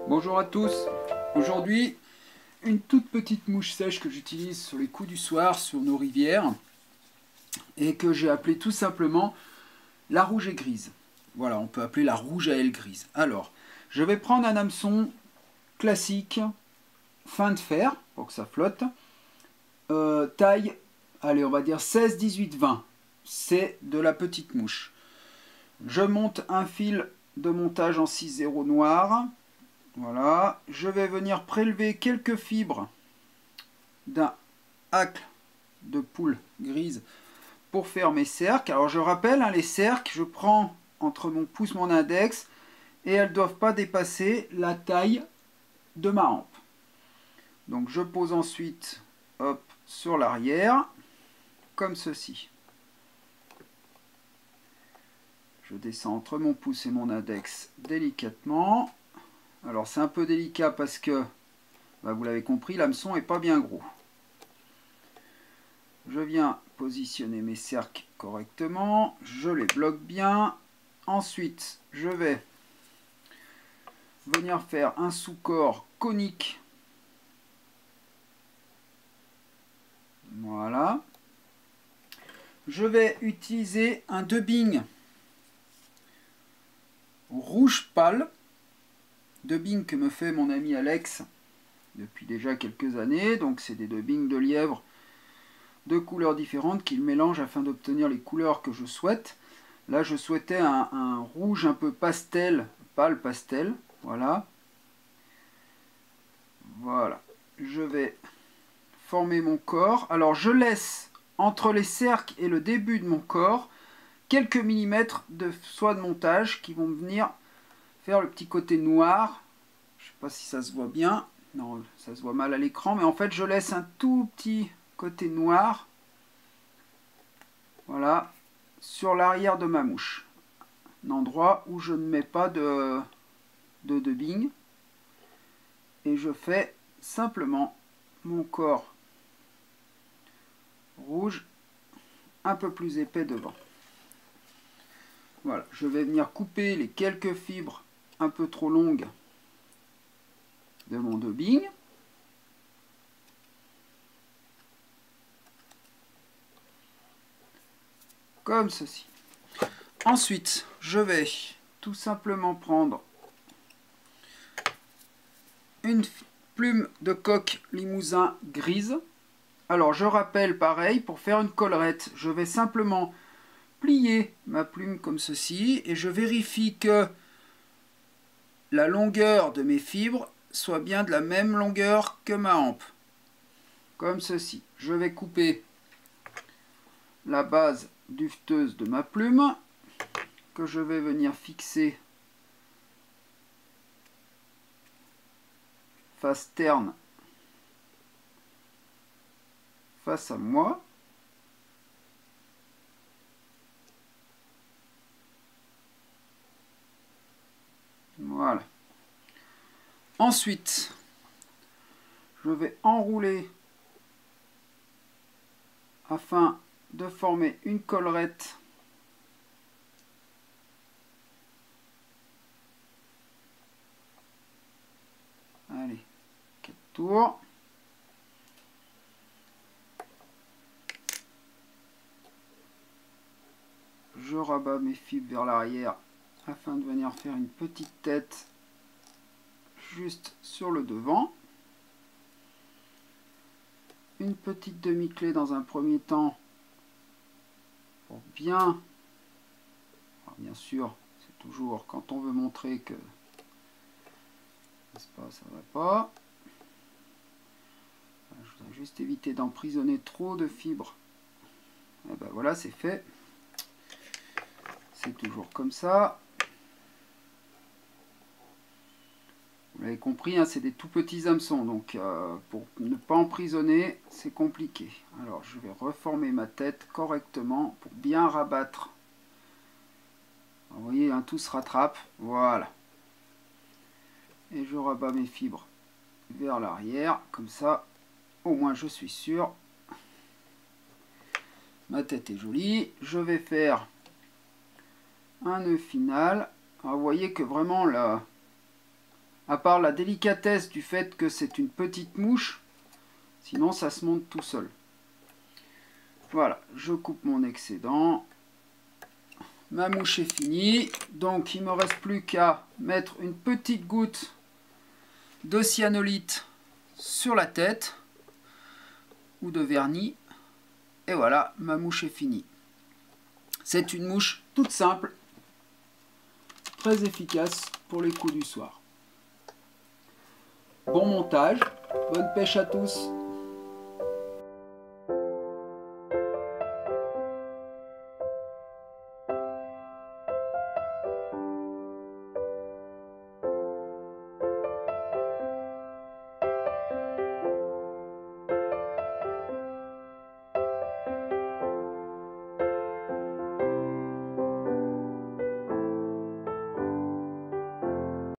Bonjour à tous. Aujourd'hui, une toute petite mouche sèche que j'utilise sur les coups du soir sur nos rivières et que j'ai appelée tout simplement la rouge et grise. Voilà, on peut appeler la rouge à ailes grises. Alors, je vais prendre un hameçon classique, fin de fer, pour que ça flotte, taille, allez, on va dire 16, 18, 20. C'est de la petite mouche. Je monte un fil de montage en 6-0 noir. Voilà, je vais venir prélever quelques fibres d'un hacle de poule grise pour faire mes cercles. Alors je rappelle, les cercles, je prends entre mon pouce et mon index et elles ne doivent pas dépasser la taille de ma hampe. Donc je pose ensuite hop, sur l'arrière, comme ceci. Je descends entre mon pouce et mon index délicatement. Alors c'est un peu délicat parce que, vous l'avez compris, l'hameçon n'est pas bien gros. Je viens positionner mes cercles correctement, je les bloque bien. Ensuite, je vais venir faire un sous-corps conique. Voilà. Je vais utiliser un dubbing rouge pâle, dubbing que me fait mon ami Alex depuis déjà quelques années. Donc c'est des dubbings de lièvre de couleurs différentes qu'il mélange afin d'obtenir les couleurs que je souhaite. Là je souhaitais un rouge un peu pastel, pâle pastel, voilà. Voilà, je vais former mon corps. Alors je laisse entre les cercles et le début de mon corps quelques millimètres de soie de montage qui vont venir faire le petit côté noir. Je ne sais pas si ça se voit bien, non ça se voit mal à l'écran, mais en fait je laisse un tout petit côté noir, voilà, sur l'arrière de ma mouche, un endroit où je ne mets pas de dubbing, et je fais simplement mon corps rouge un peu plus épais devant. Voilà, je vais venir couper les quelques fibres un peu trop longues de mon dubbing. Comme ceci. Ensuite, je vais tout simplement prendre une plume de coq limousin grise. Alors, je rappelle pareil, pour faire une collerette, je vais simplement plier ma plume comme ceci et je vérifie que la longueur de mes fibres soit bien de la même longueur que ma hampe. Comme ceci. Je vais couper la base duveteuse de ma plume que je vais venir fixer face terne face à moi. Voilà. Ensuite, je vais enrouler afin de former une collerette allez, 4 tours. Je rabats mes fibres vers l'arrière afin de venir faire une petite tête juste sur le devant. Une petite demi-clé dans un premier temps pour bien, alors bien sûr, c'est toujours quand on veut montrer que, n'est-ce pas, ça va pas. Je voudrais juste éviter d'emprisonner trop de fibres. Et ben voilà, c'est fait. C'est toujours comme ça. Vous l'avez compris, hein, c'est des tout petits hameçons, donc pour ne pas emprisonner, c'est compliqué. Alors je vais reformer ma tête correctement pour bien rabattre. Alors, vous voyez, hein, tout se rattrape, voilà. Et je rabats mes fibres vers l'arrière, comme ça, au moins je suis sûr. Ma tête est jolie. Je vais faire un nœud final. Alors, vous voyez que vraiment à part la délicatesse du fait que c'est une petite mouche, sinon ça se monte tout seul. Voilà, je coupe mon excédent. Ma mouche est finie, donc il ne me reste plus qu'à mettre une petite goutte de cyanolite sur la tête ou de vernis. Et voilà, ma mouche est finie. C'est une mouche toute simple, très efficace pour les coups du soir. Bon montage, bonne pêche à tous!